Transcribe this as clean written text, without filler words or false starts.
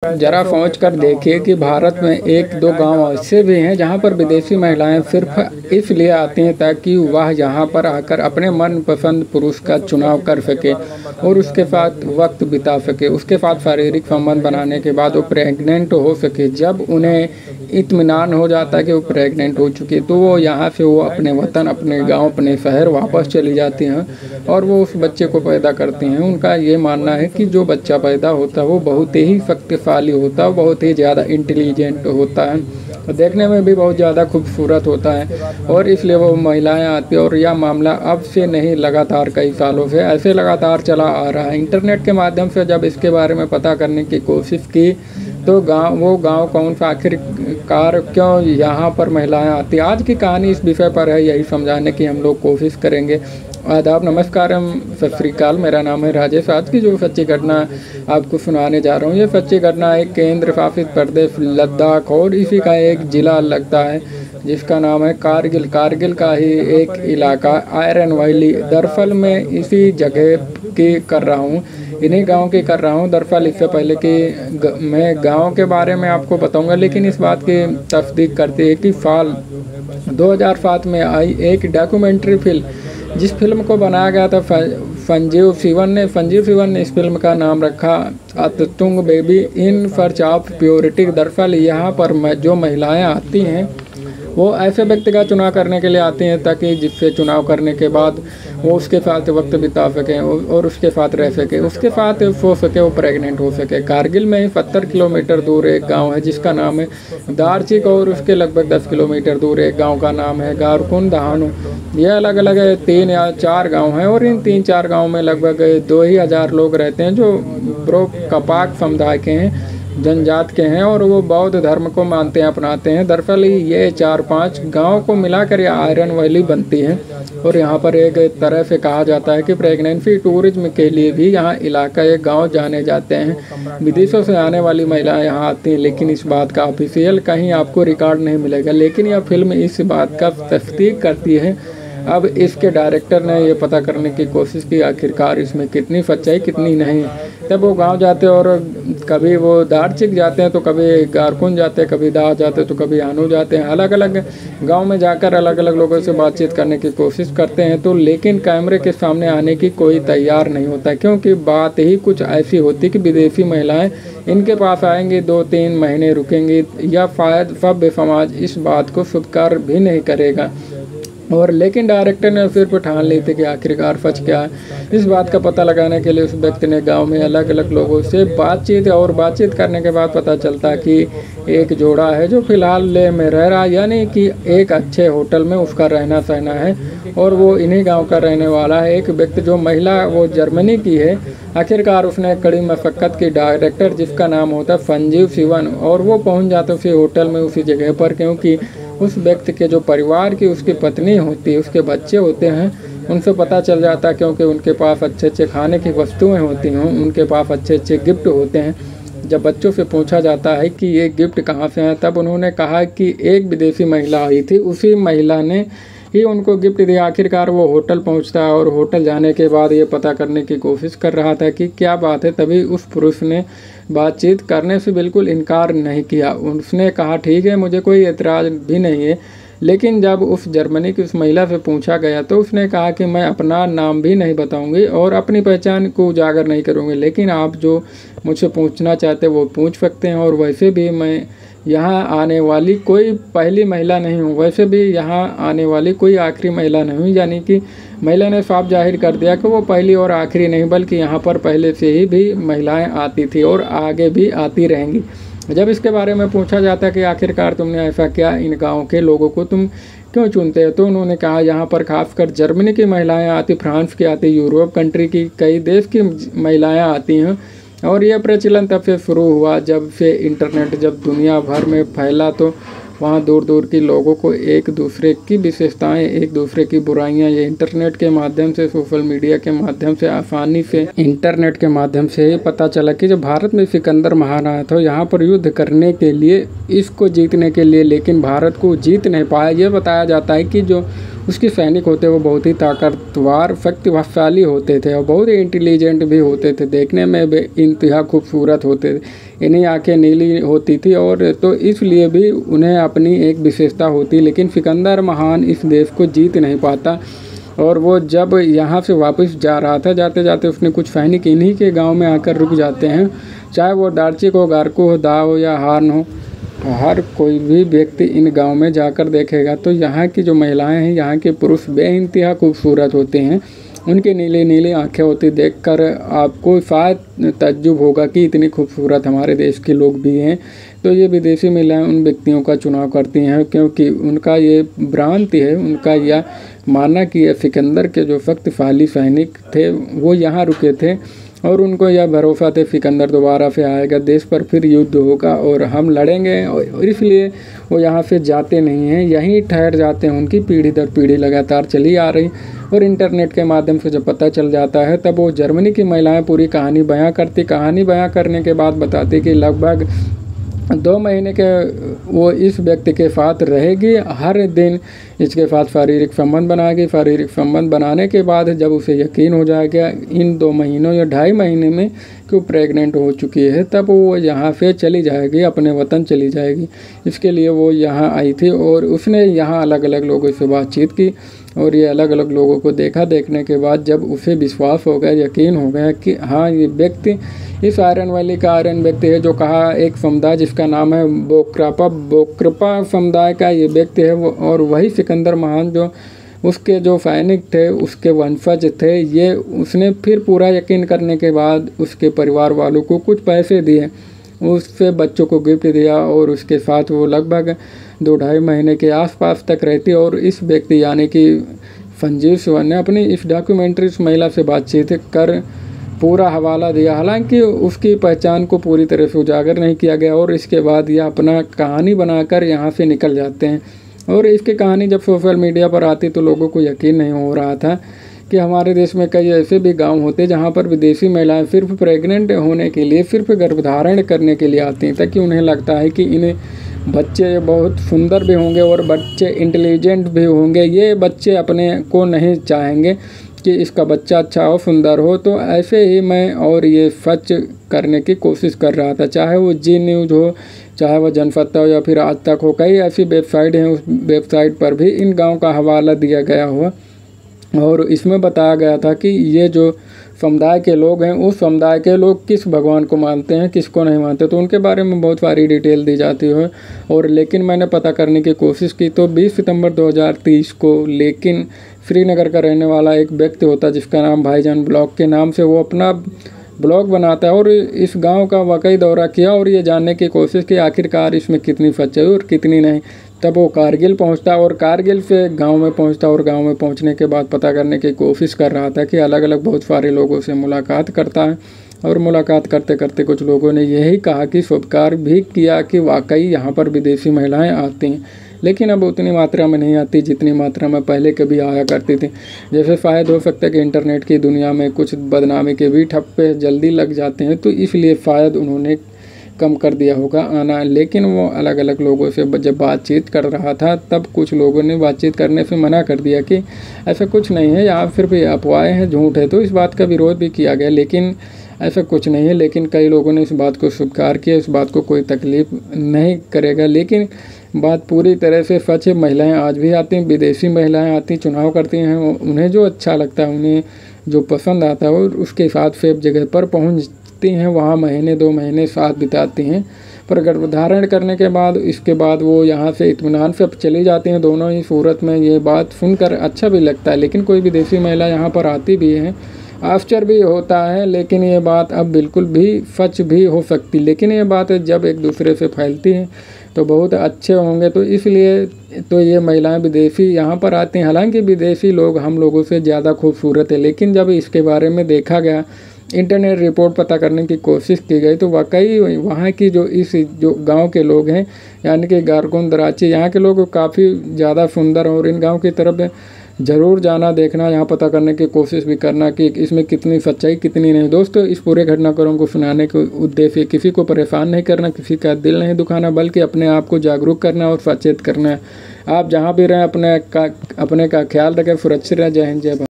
जरा सोच कर देखिए कि भारत में एक दो गांव ऐसे भी हैं जहां पर विदेशी महिलाएं सिर्फ इसलिए आती हैं ताकि वह यहां पर आकर अपने मनपसंद पुरुष का चुनाव कर सके और उसके साथ वक्त बिता सके, उसके साथ शारीरिक संबंध बनाने के बाद वो प्रेग्नेंट हो सके। जब उन्हें इत्मीनान हो जाता है कि वो प्रेग्नेंट हो चुकी है तो वो यहाँ से वो अपने वतन, अपने गाँव, अपने शहर वापस चली जाती हैं और वो उस बच्चे को पैदा करती हैं। उनका ये मानना है कि जो बच्चा पैदा होता है वो बहुत ही शक्तिशाली होता है, बहुत ही ज़्यादा इंटेलिजेंट होता है, देखने में भी बहुत ज़्यादा खूबसूरत होता है और इसलिए वो महिलाएं आती हैं। और यह मामला अब से नहीं, लगातार कई सालों से ऐसे लगातार चला आ रहा है। इंटरनेट के माध्यम से जब इसके बारे में पता करने की कोशिश की तो वो गांव कौन सा, आखिरकार क्यों यहाँ पर महिलाएं आती। आज की कहानी इस विषय पर है, यही समझाने की हम लोग कोशिश करेंगे। आदाब, नमस्कार, सत श्री अकाल। मेरा नाम है राजेश। आज की जो सच्ची घटना आपको सुनाने जा रहा हूँ, ये सच्ची घटना एक केंद्र शासित प्रदेश लद्दाख और इसी का एक ज़िला लगता है जिसका नाम है कारगिल। कारगिल का ही एक इलाका आयरन वैली। दरअसल मैं इसी जगह की कर रहा हूँ, इन्हीं गांव की कर रहा हूँ। दरअसल इससे पहले कि मैं गांव के बारे में आपको बताऊंगा, लेकिन इस बात की तस्दीक करती है कि साल 2007 में आई एक डॉक्यूमेंट्री फिल्म, जिस फिल्म को बनाया गया था संजीव सिवन ने इस फिल्म का नाम रखा Atung baby in search of purity. दरअसल यहाँ पर जो महिलाएं आती हैं वो ऐसे व्यक्ति का चुनाव करने के लिए आती हैं ताकि जिससे चुनाव करने के बाद वो उसके साथ वक्त बिता सकें और उसके साथ रह सके, उसके साथ सो सके, वो प्रेग्नेंट हो सके। कारगिल में ही 70 किलोमीटर दूर एक गांव है जिसका नाम है दारचिक और उसके लगभग 10 किलोमीटर दूर एक गांव का नाम है गारकुन दहानु। ये अलग अलग 3 या 4 गांव हैं और इन 3-4 गाँव में लगभग 2000 लोग रहते हैं जो ब्रो कपाक समुदाय के हैं, जनजात के हैं और वो बौद्ध धर्म को मानते हैं, अपनाते हैं। दरअसल ये 4-5 गाँव को मिलाकर यह आयरन वैली बनती है और यहाँ पर एक तरह से कहा जाता है कि प्रेगनेंसी टूरिज्म के लिए भी यहाँ इलाका, ये गांव जाने जाते हैं। विदेशों से आने वाली महिलाएं यहाँ आती हैं, लेकिन इस बात का ऑफिशियल कहीं आपको रिकॉर्ड नहीं मिलेगा। लेकिन यह फिल्म इस बात का तस्दीक करती है। अब इसके डायरेक्टर ने ये पता करने की कोशिश की आखिरकार इसमें कितनी सच्चाई कितनी नहीं। तब वो गांव जाते और कभी वो दारचिक जाते हैं तो कभी गारकुन जाते हैं, कभी दाह जाते हैं तो कभी हानू जाते हैं। अलग अलग गांव में जाकर अलग अलग लोगों से बातचीत करने की कोशिश करते हैं तो लेकिन कैमरे के सामने आने की कोई तैयार नहीं होता, क्योंकि बात ही कुछ ऐसी होती कि विदेशी महिलाएं इनके पास आएंगी, 2-3 महीने रुकेंगी या शायद सभ्य समाज इस बात को स्वीकार भी नहीं करेगा। और लेकिन डायरेक्टर ने सिर्फ ठान ली थी कि आखिरकार सच क्या है। इस बात का पता लगाने के लिए उस व्यक्ति ने गांव में अलग अलग लोगों से बातचीत करने के बाद पता चलता कि एक जोड़ा है जो फिलहाल ले में रह रहा, यानी कि एक अच्छे होटल में उसका रहना सहना है और वो इन्हीं गांव का रहने वाला है। एक व्यक्ति जो महिला वो जर्मनी की है, आखिरकार उसने कड़ी मशक्क़त की, डायरेक्टर जिसका नाम होता है संजीव सिवन, और वो पहुँच जाते उसी होटल में उसी जगह पर, क्योंकि उस व्यक्ति के जो परिवार की उसकी पत्नी होती है, उसके बच्चे होते हैं, उनसे पता चल जाता है क्योंकि उनके पास अच्छे अच्छे खाने की वस्तुएं होती हैं, उनके पास अच्छे अच्छे गिफ्ट होते हैं। जब बच्चों से पूछा जाता है कि ये गिफ्ट कहाँ से हैं, तब उन्होंने कहा कि एक विदेशी महिला आई थी, उसी महिला ने ही उनको गिफ्ट दिया। आखिरकार वो होटल पहुंचता है और होटल जाने के बाद ये पता करने की कोशिश कर रहा था कि क्या बात है, तभी उस पुरुष ने बातचीत करने से बिल्कुल इनकार नहीं किया। उसने कहा ठीक है, मुझे कोई एतराज़ भी नहीं है। लेकिन जब उस जर्मनी की उस महिला से पूछा गया तो उसने कहा कि मैं अपना नाम भी नहीं बताऊंगी और अपनी पहचान को उजागर नहीं करूंगी, लेकिन आप जो मुझसे पूछना चाहते वो पूछ सकते हैं। और वैसे भी मैं यहाँ आने वाली कोई पहली महिला नहीं हूँ, वैसे भी यहाँ आने वाली कोई आखिरी महिला नहीं हूँ। यानी कि महिला ने साफ जाहिर कर दिया कि वो पहली और आखिरी नहीं, बल्कि यहाँ पर पहले से ही भी महिलाएं आती थी और आगे भी आती रहेंगी। जब इसके बारे में पूछा जाता है कि आखिरकार तुमने ऐसा क्या, इन गाँव के लोगों को तुम क्यों चुनते हो, तो उन्होंने कहा यहाँ पर खासकर जर्मनी की महिलाएँ आती, फ्रांस की आती, यूरोप कंट्री की कई देश की महिलाएँ आती हैं। और यह प्रचलन तब से शुरू हुआ जब से इंटरनेट जब दुनिया भर में फैला, तो वहाँ दूर दूर के लोगों को एक दूसरे की विशेषताएं, एक दूसरे की बुराइयां ये इंटरनेट के माध्यम से, सोशल मीडिया के माध्यम से आसानी से इंटरनेट के माध्यम से पता चला कि जब भारत में सिकंदर महान आया था यहाँ पर युद्ध करने के लिए, इसको जीतने के लिए, लेकिन भारत को जीत नहीं पाया। ये बताया जाता है कि जो उसके सैनिक होते वो बहुत ही ताकतवर शक्तिशाली होते थे और बहुत ही इंटेलिजेंट भी होते थे, देखने में भी इंतहा खूबसूरत होते थे। इन्हीं आंखें नीली होती थी और तो इसलिए भी उन्हें अपनी एक विशेषता होती। लेकिन सिकंदर महान इस देश को जीत नहीं पाता और वो जब यहाँ से वापस जा रहा था, जाते जाते उसने कुछ सैनिक इन्हीं के गांव में आकर रुक जाते हैं। चाहे वो दार्चिक हो, गारकू हो, दा हो या हार्न हो, हर कोई भी व्यक्ति इन गांव में जाकर देखेगा तो यहाँ की जो महिलाएं हैं, यहाँ के पुरुष बेइंतहा खूबसूरत होते हैं। उनकी नीली नीली आंखें होती, देखकर आपको शायद तज्जुब होगा कि इतनी खूबसूरत हमारे देश के लोग भी हैं। तो ये विदेशी महिलाएं उन व्यक्तियों का चुनाव करती हैं क्योंकि उनका ये भ्रांति है, उनका यह मानना कि ये सिकंदर के जो शक्तिशाली सैनिक थे वो यहाँ रुके थे और उनको यह भरोसा था सिकंदर दोबारा से आएगा, देश पर फिर युद्ध होगा और हम लड़ेंगे, और इसलिए वो यहाँ से जाते नहीं हैं, यहीं ठहर जाते हैं। उनकी पीढ़ी दर पीढ़ी लगातार चली आ रही और इंटरनेट के माध्यम से जब पता चल जाता है तब वो जर्मनी की महिलाएं पूरी कहानी बयां करती। कहानी बयां करने के बाद बताती कि लगभग 2 महीने के वो इस व्यक्ति के साथ रहेगी, हर दिन इसके साथ शारीरिक संबंध बनाएगी। शारीरिक संबंध बनाने के बाद जब उसे यकीन हो जाएगा इन 2 महीनों या 2.5 महीने में कि वो प्रेग्नेंट हो चुकी है, तब वो यहाँ से चली जाएगी, अपने वतन चली जाएगी। इसके लिए वो यहाँ आई थी और उसने यहाँ अलग अलग लोगों से बातचीत की और ये अलग अलग लोगों को देखा। देखने के बाद जब उसे विश्वास हो गया, यकीन हो गया कि हाँ ये व्यक्ति इस आयरन वैली का आयरन व्यक्ति है, जो कहा एक समुदाय जिसका नाम है बोक्रपा समुदाय का ये व्यक्ति है वो, और वही सिकंदर महान जो उसके जो सैनिक थे उसके वंशज थे। ये उसने फिर पूरा यकीन करने के बाद उसके परिवार वालों को कुछ पैसे दिए, उससे बच्चों को गिफ्ट दिया और उसके साथ वो लगभग 2-2.5 महीने के आसपास तक रहती। और इस व्यक्ति यानी कि संजीव सिवन ने अपनी इस डॉक्यूमेंट्री इस महिला से बातचीत कर पूरा हवाला दिया, हालांकि उसकी पहचान को पूरी तरह से उजागर नहीं किया गया। और इसके बाद यह अपना कहानी बनाकर यहाँ से निकल जाते हैं। और इसकी कहानी जब सोशल मीडिया पर आती तो लोगों को यकीन नहीं हो रहा था कि हमारे देश में कई ऐसे भी गांव होते जहां पर विदेशी महिलाएं सिर्फ प्रेग्नेंट होने के लिए, सिर्फ गर्भधारण करने के लिए आती हैं, ताकि उन्हें लगता है कि इन्हें बच्चे बहुत सुंदर भी होंगे और बच्चे इंटेलिजेंट भी होंगे। ये बच्चे अपने को नहीं चाहेंगे कि इसका बच्चा अच्छा हो, सुंदर हो। तो ऐसे ही मैं और ये सच करने की कोशिश कर रहा था, चाहे वो जी न्यूज़ हो, चाहे वह जनसत्ता हो या फिर आज तक हो। कई ऐसी वेबसाइट हैं, उस वेबसाइट पर भी इन गाँव का हवाला दिया गया हुआ और इसमें बताया गया था कि ये जो समुदाय के लोग हैं उस समुदाय के लोग किस भगवान को मानते हैं, किसको नहीं मानते, तो उनके बारे में बहुत सारी डिटेल दी जाती है। और लेकिन मैंने पता करने की कोशिश की तो 20 सितंबर 2030 को लेकिन श्रीनगर का रहने वाला एक व्यक्ति होता है जिसका नाम भाईजान ब्लॉग के नाम से वो अपना ब्लॉग बनाता है और इस गांव का वाकई दौरा किया और ये जानने की कोशिश की आखिरकार इसमें कितनी सच्चाई और कितनी नहीं। तब वो कारगिल पहुंचता और कारगिल से गांव में पहुंचता और गांव में पहुंचने के बाद पता करने की कोशिश कर रहा था कि अलग अलग बहुत सारे लोगों से मुलाकात करता है। और मुलाकात करते करते कुछ लोगों ने यही कहा कि स्वीकार भी किया कि वाकई यहाँ पर विदेशी महिलाएं आती हैं, लेकिन अब उतनी मात्रा में नहीं आती जितनी मात्रा में पहले कभी आया करती थी। जैसे शायद हो सकता है कि इंटरनेट की दुनिया में कुछ बदनामी के भी ठप्पे जल्दी लग जाते हैं, तो इसलिए शायद उन्होंने कम कर दिया होगा आना। लेकिन वो अलग अलग लोगों से जब बातचीत कर रहा था तब कुछ लोगों ने बातचीत करने से मना कर दिया कि ऐसा कुछ नहीं है, यहाँ सिर्फ अफवाहें हैं, झूठ है। तो इस बात का विरोध भी किया गया, लेकिन ऐसा कुछ नहीं है। लेकिन कई लोगों ने इस बात को स्वीकार किया, इस बात को कोई तकलीफ नहीं करेगा। लेकिन बात पूरी तरह से सच है, महिलाएं आज भी आती हैं, विदेशी महिलाएं आती, चुनाव करती हैं, उन्हें जो अच्छा लगता है, उन्हें जो पसंद आता है और उसके साथ सेफ जगह पर पहुंचती हैं, वहाँ महीने 2 महीने साथ बिताती हैं। पर गर्भधारण करने के बाद इसके बाद वो यहाँ से इत्मीनान से चली जाती हैं। दोनों ही सूरत में ये बात सुनकर अच्छा भी लगता है, लेकिन कोई विदेशी महिला यहाँ पर आती भी है, आश्चर्य भी होता है। लेकिन ये बात अब बिल्कुल भी सच भी हो सकती, लेकिन ये बात जब एक दूसरे से फैलती है तो बहुत अच्छे होंगे। तो इसलिए तो ये महिलाएं विदेशी यहाँ पर आती हैं। हालांकि विदेशी लोग हम लोगों से ज़्यादा खूबसूरत है, लेकिन जब इसके बारे में देखा गया, इंटरनेट रिपोर्ट पता करने की कोशिश की गई, तो वाकई वहाँ की जो गांव के लोग हैं यानी कि गारकुन दराची, यहाँ के लोग काफ़ी ज़्यादा सुंदर हैं। और इन गांव की तरफ ज़रूर जाना, देखना, यहाँ पता करने की कोशिश भी करना कि इसमें कितनी सच्चाई कितनी नहीं। दोस्तों, इस पूरे घटनाक्रम को सुनाने के उद्देश्य किसी को परेशान नहीं करना, किसी का दिल नहीं दुखाना, बल्कि अपने आप को जागरूक करना और सचेत करना है। आप जहाँ भी रहें अपने का ख्याल रखें, सुरक्षित रहें। जय हिंद, जय भारत।